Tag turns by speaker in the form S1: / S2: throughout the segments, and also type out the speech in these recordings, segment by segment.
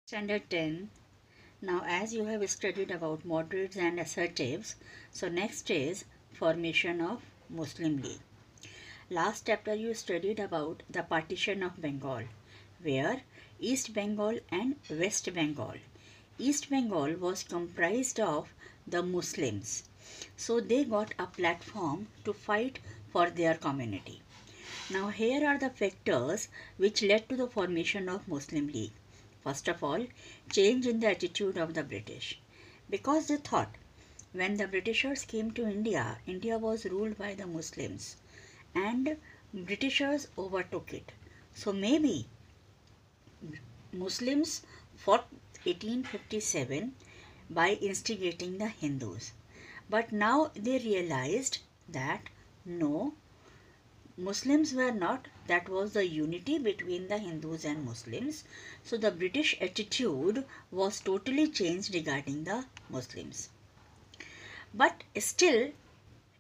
S1: Standard 10. Now, as you have studied about moderates and assertives, so next is formation of Muslim League. Last chapter you studied about the partition of Bengal, where East Bengal and West Bengal. East Bengal was comprised of the Muslims, so they got a platform to fight for their community. Now, here are the factors which led to the formation of Muslim League. First of all, change in the attitude of the British. Because they thought when the Britishers came to India, India was ruled by the Muslims and Britishers overtook it. So maybe Muslims fought 1857 by instigating the Hindus. But now they realized that no, Muslims were not, that was the unity between the Hindus and Muslims. So the British attitude was totally changed regarding the Muslims. But still,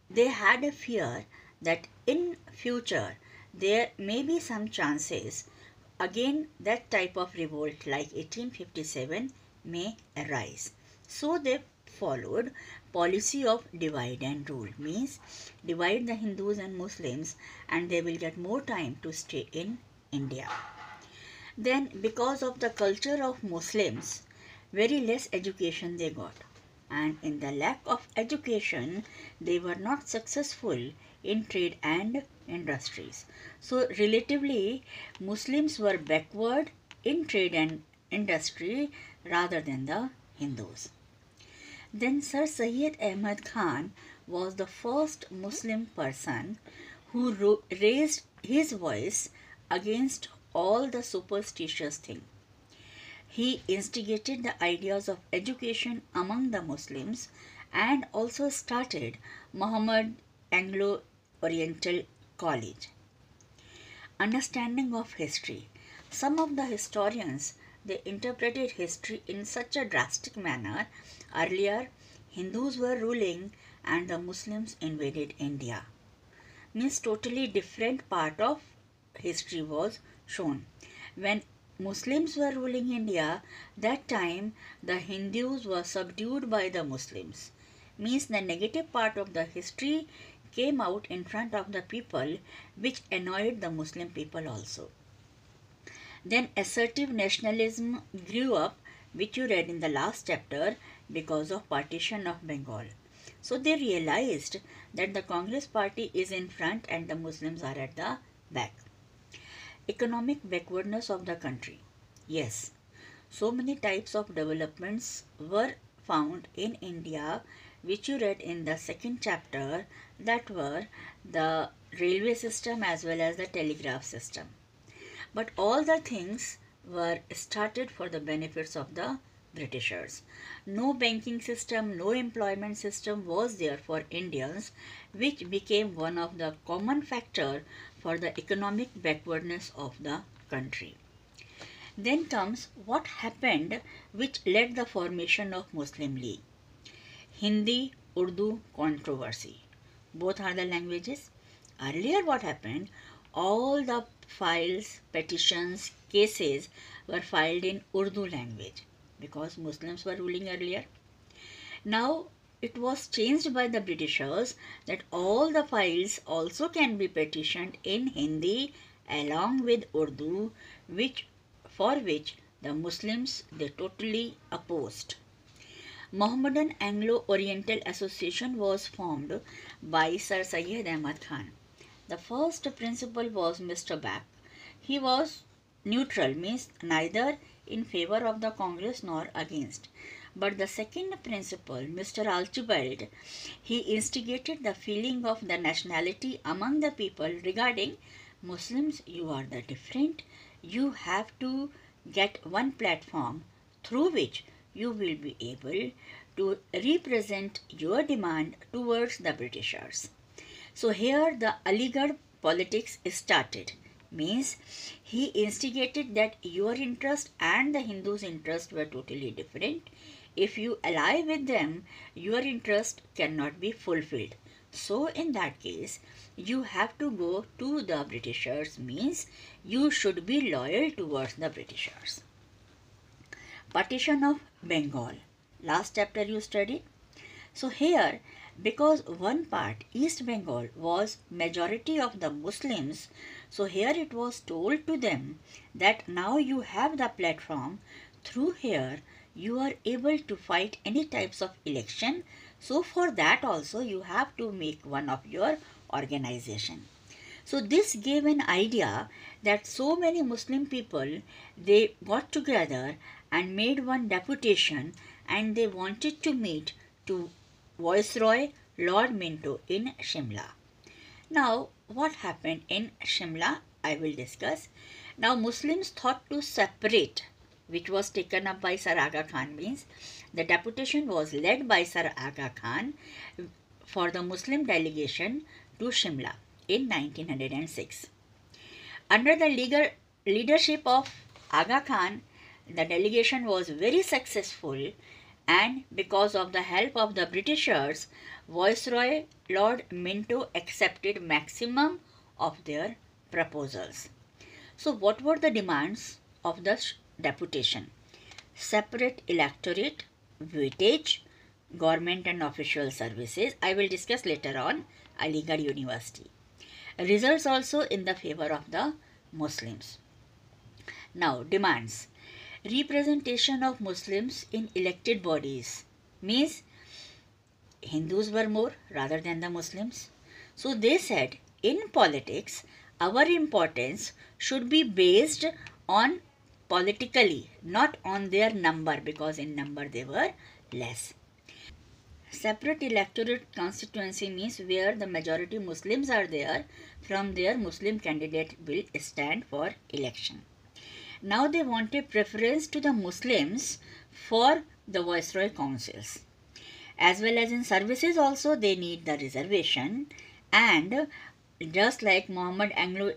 S1: they had a fear that in future there may be some chances again that type of revolt like 1857 may arise. So they followed policy of divide and rule, means divide the Hindus and Muslims and they will get more time to stay in India. Then because of the culture of Muslims, very less education they got, and in the lack of education they were not successful in trade and industries. So relatively Muslims were backward in trade and industry rather than the Hindus. Then Sir Syed Ahmad Khan was the first Muslim person who raised his voice against all the superstitious thing. He instigated the ideas of education among the Muslims and also started Muhammad Anglo Oriental College. Understanding of history. Some of the historians they interpreted history in such a drastic manner. Earlier, Hindus were ruling and the Muslims invaded India. Means totally different part of history was shown. When Muslims were ruling India, that time the Hindus were subdued by the Muslims. Means the negative part of the history came out in front of the people, which annoyed the Muslim people also. Then assertive nationalism grew up, which you read in the last chapter, because of partition of Bengal. So they realized that the Congress party is in front and the Muslims are at the back. Economic backwardness of the country. Yes, so many types of developments were found in India, which you read in the second chapter, that were the railway system as well as the telegraph system. But all the things were started for the benefits of the Britishers. No banking system, no employment system was there for Indians, which became one of the common factor for the economic backwardness of the country. Then comes what happened which led the formation of Muslim League. Hindi Urdu controversy. Both are the languages. Earlier what happened, all the files, petitions, cases were filed in Urdu language because Muslims were ruling earlier. Now it was changed by the Britishers that all the files also can be petitioned in Hindi along with Urdu, for which the Muslims they totally opposed. Mohammedan Anglo-Oriental Association was formed by Sir Syed Ahmad Khan. The first principal was Mr. Back. He was neutral, means neither in favor of the Congress nor against. But the second principal, Mr. Archibald, he instigated the feeling of the nationality among the people regarding Muslims, you are the different, you have to get one platform through which you will be able to represent your demand towards the Britishers. So here the Aligarh politics started. Means he instigated that your interest and the Hindus' interest were totally different. If you ally with them, your interest cannot be fulfilled. So in that case, you have to go to the Britishers, means you should be loyal towards the Britishers. Partition of Bengal. Last chapter you studied. So here, because one part, East Bengal, was majority of the Muslims, so here it was told to them that now you have the platform, through here you are able to fight any types of election. So for that also you have to make one of your organization. So this gave an idea that so many Muslim people, they got together and made one deputation, and they wanted to meet to Viceroy Lord Minto in Shimla. Now what happened in Shimla I will discuss. Now Muslims thought to separate, which was taken up by Sir Aga Khan, means the deputation was led by Sir Aga Khan for the Muslim delegation to Shimla in 1906. Under the leadership of Aga Khan, the delegation was very successful, and because of the help of the Britishers, Viceroy Lord Minto accepted maximum of their proposals. So what were the demands of the deputation? Separate electorate, weightage, government and official services. I will discuss later on Aligarh University. Results also in the favor of the Muslims. Now demands. Representation of Muslims in elected bodies, means Hindus were more rather than the Muslims. So they said, in politics, our importance should be based on politically, not on their number, because in number they were less. Separate electorate constituency means where the majority Muslims are there, from there Muslim candidate will stand for election. Now they want a preference to the Muslims for the Viceroy councils. As well as in services also they need the reservation, and just like Muhammad Anglo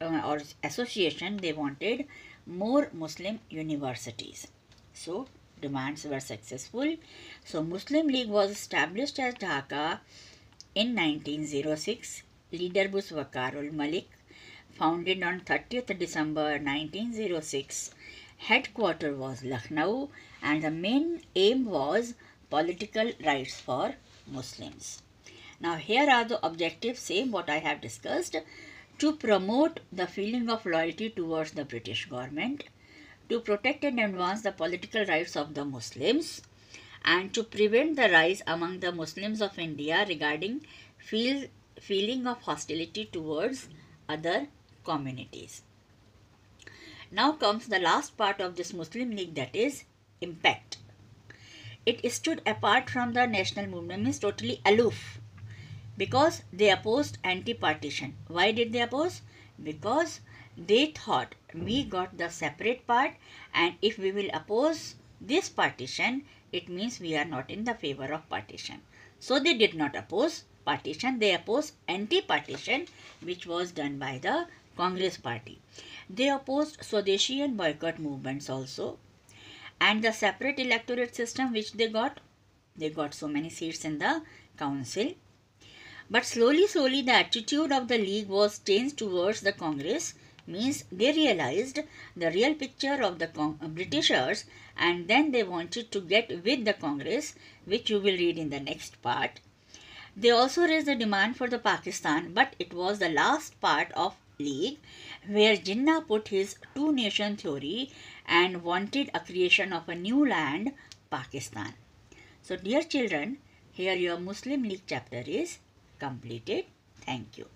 S1: or Association, they wanted more Muslim universities. So demands were successful. So Muslim League was established at Dhaka in 1906. Leader was Waqarul Malik, founded on 30th December 1906. Headquarter was Lucknow, and the main aim was political rights for Muslims. Now here are the objectives, same what I have discussed: to promote the feeling of loyalty towards the British government, to protect and advance the political rights of the Muslims, and to prevent the rise among the Muslims of India regarding feeling of hostility towards other communities. Now comes the last part of this Muslim League, that is impact. It stood apart from the national movement, means totally aloof, because they opposed anti-partition. Why did they oppose? Because they thought we got the separate part, and if we will oppose this partition, it means we are not in the favor of partition. So they did not oppose partition, they opposed anti-partition, which was done by the Congress party. They opposed Swadeshi and boycott movements also. And the separate electorate system which they got so many seats in the council. But slowly the attitude of the league was changed towards the Congress, means they realized the real picture of the Britishers, and then they wanted to get with the Congress, which you will read in the next part. They also raised the demand for the Pakistan, but it was the last part of league where Jinnah put his two-nation theory and wanted a creation of a new land, Pakistan. So dear children, here your Muslim League chapter is completed. Thank you.